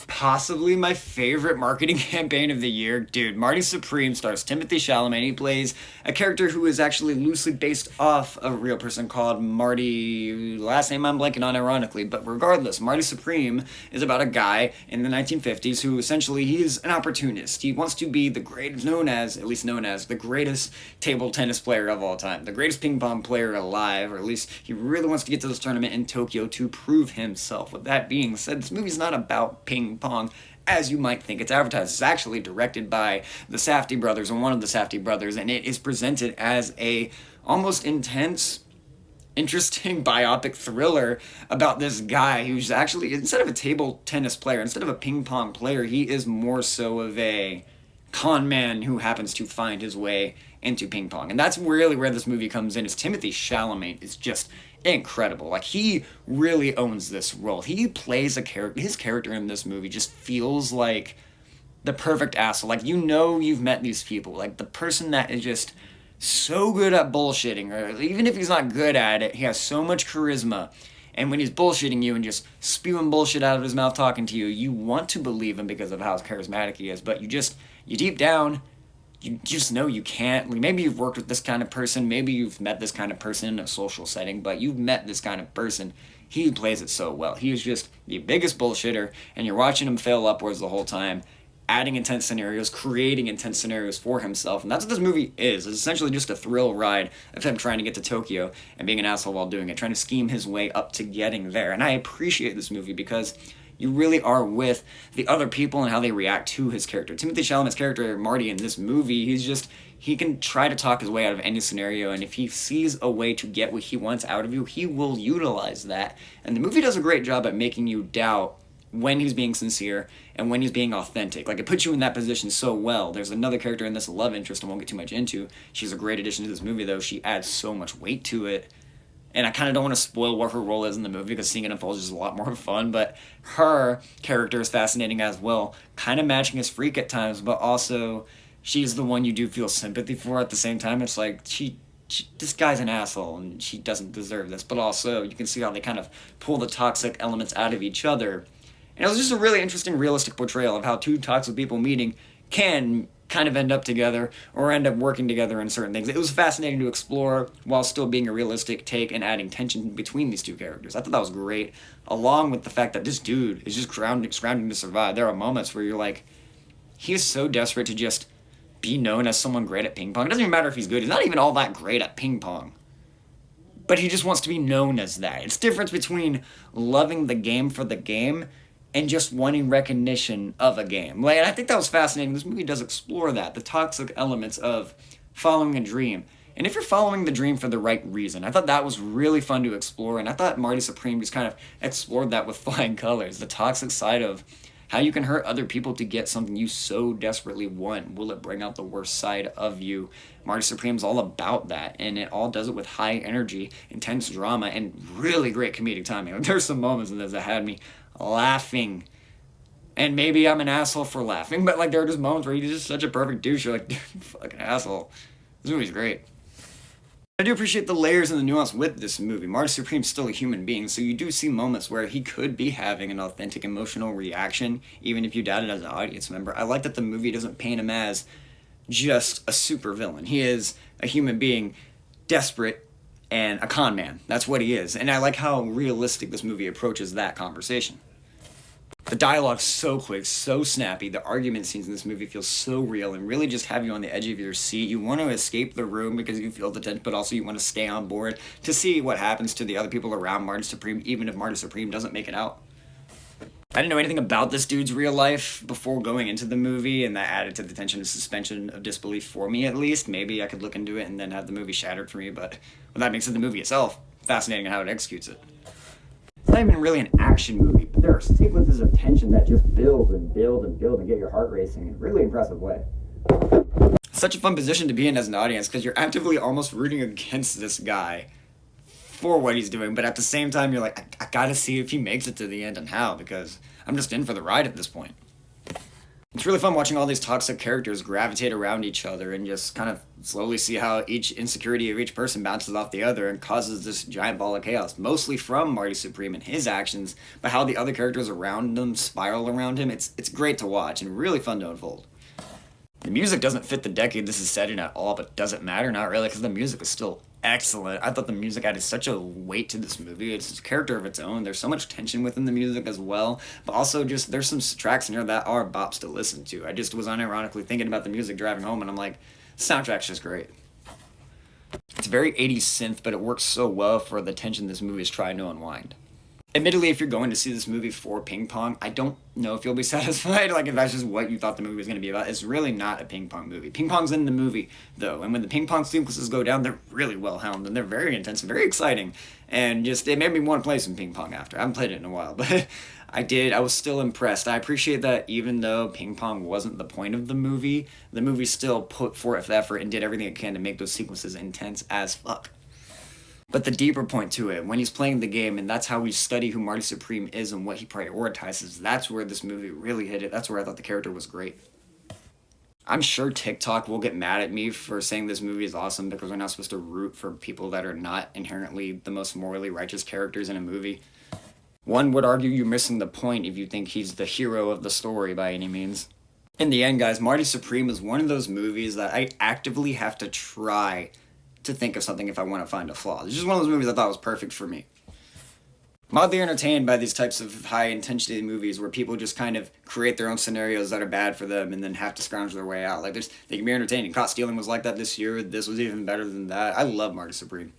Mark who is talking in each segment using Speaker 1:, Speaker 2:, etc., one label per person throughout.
Speaker 1: Possibly my favorite marketing campaign of the year. Dude, Marty Supreme stars Timothy Chalamet. He plays a character who is actually loosely based off a real person called Marty. Last name I'm blanking on, ironically. But regardless, Marty Supreme is about a guy in the 1950s who essentially he's an opportunist. He wants to be the greatest, at least known as, the greatest table tennis player of all time, the greatest ping pong player alive, or at least he really wants to get to this tournament in Tokyo to prove himself. With that being said, this movie's not about ping pong as you might think it's advertised. It's actually directed by the Safdie brothers, or one of the Safdie brothers, and it is presented as a almost intense, interesting biopic thriller about this guy who's actually, instead of a table tennis player, instead of a ping pong player, he is more so of a con man who happens to find his way into ping pong. And that's really where this movie comes in, is Timothy Chalamet is just incredible. Like, he really owns this role. He plays a character, his character in this movie just feels like the perfect asshole. Like, you know you've met these people. Like, the person that is just so good at bullshitting, or even if he's not good at it, he has so much charisma. And when he's bullshitting you and just spewing bullshit out of his mouth talking to you, you want to believe him because of how charismatic he is. But you deep down, you just know you can't. Like, maybe you've worked with this kind of person, maybe you've met this kind of person in a social setting, but you've met this kind of person. He plays it so well. He is just the biggest bullshitter, and you're watching him fail upwards the whole time, adding intense scenarios, creating intense scenarios for himself. And that's what this movie is. It's essentially just a thrill ride of him trying to get to Tokyo and being an asshole while doing it, trying to scheme his way up to getting there. And I appreciate this movie because you really are with the other people and how they react to his character. Timothy Chalamet's character, Marty, in this movie, he can try to talk his way out of any scenario, and if he sees a way to get what he wants out of you, he will utilize that. And the movie does a great job at making you doubt when he's being sincere and when he's being authentic. Like, it puts you in that position so well. There's another character in this, love interest I won't get too much into. She's a great addition to this movie, though. She adds so much weight to it. And I kind of don't want to spoil what her role is in the movie because seeing it unfold is just a lot more fun. But her character is fascinating as well, kind of matching his freak at times, but also she's the one you do feel sympathy for at the same time. It's like, this guy's an asshole and she doesn't deserve this. But also, you can see how they kind of pull the toxic elements out of each other. And it was just a really interesting, realistic portrayal of how two toxic people meeting can kind of end up together or end up working together in certain things. It was fascinating to explore while still being a realistic take and adding tension between these two characters. I thought that was great, along with the fact that this dude is just scrounging to survive. There are moments where you're like, he is so desperate to just be known as someone great at ping pong. It doesn't even matter if he's good. He's not even all that great at ping pong. But he just wants to be known as that. It's the difference between loving the game for the game and just wanting recognition of a game. Like, and I think that was fascinating. This movie does explore that, the toxic elements of following a dream. And if you're following the dream for the right reason, I thought that was really fun to explore, and I thought Marty Supreme just kind of explored that with flying colors, the toxic side of how you can hurt other people to get something you so desperately want. Will it bring out the worst side of you? Marty Supreme's all about that, and it all does it with high energy, intense drama, and really great comedic timing. Like, there's some moments in this that had me laughing, and maybe I'm an asshole for laughing, but like, there are just moments where he's just such a perfect douche. You're like, dude, you fucking asshole. This movie's great. I do appreciate the layers and the nuance with this movie. Marty Supreme's still a human being, so you do see moments where he could be having an authentic emotional reaction, even if you doubt it as an audience member. I like that the movie doesn't paint him as just a supervillain. He is a human being, desperate, and a con man. That's what he is. And I like how realistic this movie approaches that conversation. The dialogue's so quick, so snappy. The argument scenes in this movie feel so real and really just have you on the edge of your seat. You want to escape the room because you feel the tension, but also you want to stay on board to see what happens to the other people around Marty Supreme, even if Marty Supreme doesn't make it out. I didn't know anything about this dude's real life before going into the movie, and that added to the tension and suspension of disbelief for me, at least. Maybe I could look into it and then have the movie shattered for me, but with that being said, the movie itself, fascinating how it executes it. It's not even really an action movie, but there are sequences of tension that just build and build and build and get your heart racing in a really impressive way. Such a fun position to be in as an audience, because you're actively almost rooting against this guy for what he's doing, but at the same time, you're like, I gotta see if he makes it to the end and how, because I'm just in for the ride at this point. It's really fun watching all these toxic characters gravitate around each other and just kind of slowly see how each insecurity of each person bounces off the other and causes this giant ball of chaos, mostly from Marty Supreme and his actions, but how the other characters around him spiral around him. It's great to watch and really fun to unfold. The music doesn't fit the decade this is set in at all, but doesn't matter, not really, because the music is still excellent. I thought the music added such a weight to this movie. It's a character of its own. There's so much tension within the music as well, but also just there's some tracks in here that are bops to listen to. I just was unironically thinking about the music driving home, and I'm like, soundtrack's just great. It's very 80s synth, but it works so well for the tension this movie is trying to unwind. Admittedly, if you're going to see this movie for ping pong, I don't know if you'll be satisfied. Like, if that's just what you thought the movie was going to be about. It's really not a ping pong movie. Ping pong's in the movie, though, and when the ping pong sequences go down, they're really well helmed, and they're very intense and very exciting. And just, it made me want to play some ping pong after. I haven't played it in a while, but I did. I was still impressed. I appreciate that even though ping pong wasn't the point of the movie still put forth effort and did everything it can to make those sequences intense as fuck. But the deeper point to it, when he's playing the game, and that's how we study who Marty Supreme is and what he prioritizes, that's where this movie really hit it. That's where I thought the character was great. I'm sure TikTok will get mad at me for saying this movie is awesome because we're not supposed to root for people that are not inherently the most morally righteous characters in a movie. One would argue you're missing the point if you think he's the hero of the story by any means. In the end, guys, Marty Supreme is one of those movies that I actively have to try to think of something if I want to find a flaw. It's just one of those movies I thought was perfect for me. I'm oddly entertained by these types of high intensity movies where people just kind of create their own scenarios that are bad for them and then have to scrounge their way out. Like, they can be entertaining. Caught Stealing was like that this year. This was even better than that. I love Marty Supreme.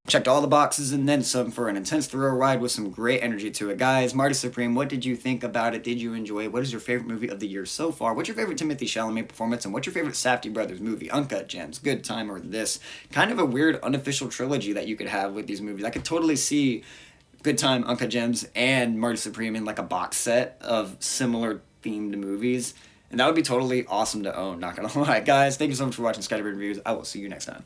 Speaker 1: Checked all the boxes and then some for an intense thrill ride with some great energy to it. Guys, Marty Supreme, what did you think about it? Did you enjoy it? What is your favorite movie of the year so far? What's your favorite Timothée Chalamet performance? And what's your favorite Safdie Brothers movie? Uncut Gems, Good Time, or this? Kind of a weird unofficial trilogy that you could have with these movies. I could totally see Good Time, Uncut Gems, and Marty Supreme in like a box set of similar themed movies. And that would be totally awesome to own, not gonna lie. Guys, thank you so much for watching Skydiving Reviews. I will see you next time.